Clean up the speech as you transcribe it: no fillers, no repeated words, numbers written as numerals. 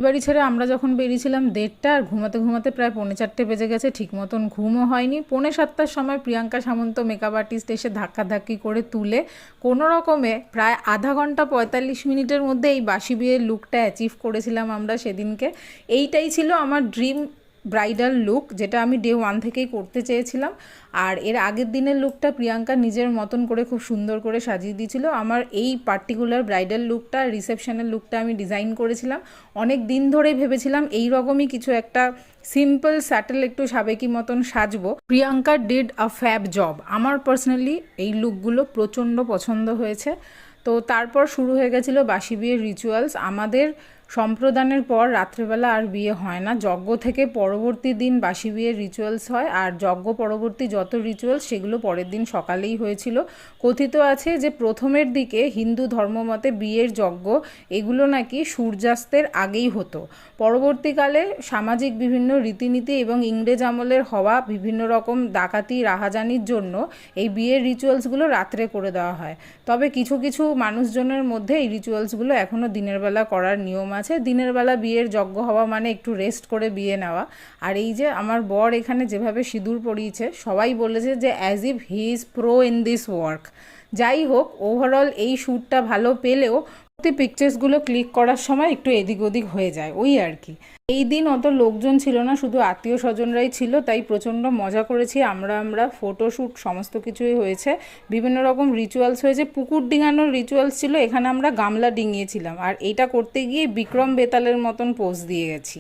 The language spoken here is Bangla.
বাড়ি ছেড়ে আমরা যখন বেরিয়েছিলাম 1:30 আর ঘুমাতে ঘুমাতে প্রায় 3:45 বেজে গেছে, ঠিক মতন ঘুমও হয়নি। 6:45টার সময় প্রিয়াঙ্কা সামন্ত মেকআপ আর্টিস্ট এসে ধাক্কাধাক্কি করে তুলে কোনো রকমে প্রায় আধা ঘন্টা 45 মিনিটের মধ্যে এই বাসি বিয়ের লুকটা অ্যাচিভ করেছিলাম আমরা সেদিনকে। এইটাই ছিল আমার ড্রিম ব্রাইডাল লুক, যেটা আমি ডে 1 থেকেই করতে চেয়েছিলাম। আর এর আগের দিনের লুকটা প্রিয়াঙ্কা নিজের মতন করে খুব সুন্দর করে সাজিয়ে দিয়েছিল। আমার এই পার্টিকুলার ব্রাইডাল লুকটা, রিসেপশনের লুকটা আমি ডিজাইন করেছিলাম অনেক দিন ধরে। ভেবেছিলাম এই রকমই কিছু একটা সিম্পল স্যাটেল একটু সাবেকি মতন সাজবো। Priyanka did a fab job. আমার পার্সোনালি এই লুকগুলো প্রচণ্ড পছন্দ হয়েছে। তো তারপর শুরু হয়ে গেছিলো বাসি বিয়ের রিচুয়ালস। আমাদের সম্প্রদানের পর রাত্রেবেলা আর বিয়ে হয় না, যজ্ঞ থেকে পরবর্তী দিন বাসি বিয়ের রিচুয়ালস হয়। আর যজ্ঞ পরবর্তী যত রিচুয়ালস সেগুলো পরের দিন সকালেই হয়েছিল। কথিত আছে যে প্রথমের দিকে হিন্দু ধর্মমতে বিয়ের যজ্ঞ এগুলো নাকি সূর্যাস্তের আগেই হতো। পরবর্তীকালে সামাজিক বিভিন্ন রীতিনীতি এবং ইংরেজ আমলের হওয়া বিভিন্ন রকম ডাকাতি রাহাজানির জন্য এই বিয়ের রিচুয়ালসগুলো রাত্রে করে দেওয়া হয়। তবে কিছু কিছু মানুষজনের মধ্যে এই রিচুয়ালসগুলো এখনও দিনের বেলা করার নিয়ম আছে। দিনের বেলা বিয়ের যজ্ঞ হওয়া মানে একটু রেস্ট করে বিয়ে নেওয়া। আর এই যে আমার বর এখানে যেভাবে সিঁদুর পরিয়েছে, সবাই বলেছে যে as if he is pro in this work. যাই হোক, ওভারঅল এই শ্যুটটা ভালো পেলেও পিকচার্সগুলো ক্লিক করার সময় একটু এদিক ওদিক হয়ে যায়, ওই আর কি। এই দিন অত লোকজন ছিল না, শুধু আত্মীয় স্বজনরাই ছিল, তাই প্রচণ্ড মজা করেছি আমরা ফটোশ্যুট সমস্ত কিছুই হয়েছে, বিভিন্ন রকম রিচুয়ালস হয়েছে। পুকুর ডিঙানোর রিচুয়ালস ছিল, এখানে আমরা গামলা ডিঙিয়েছিলাম। আর এইটা করতে গিয়ে বিক্রম বেতালের মতন পোজ দিয়ে গেছি।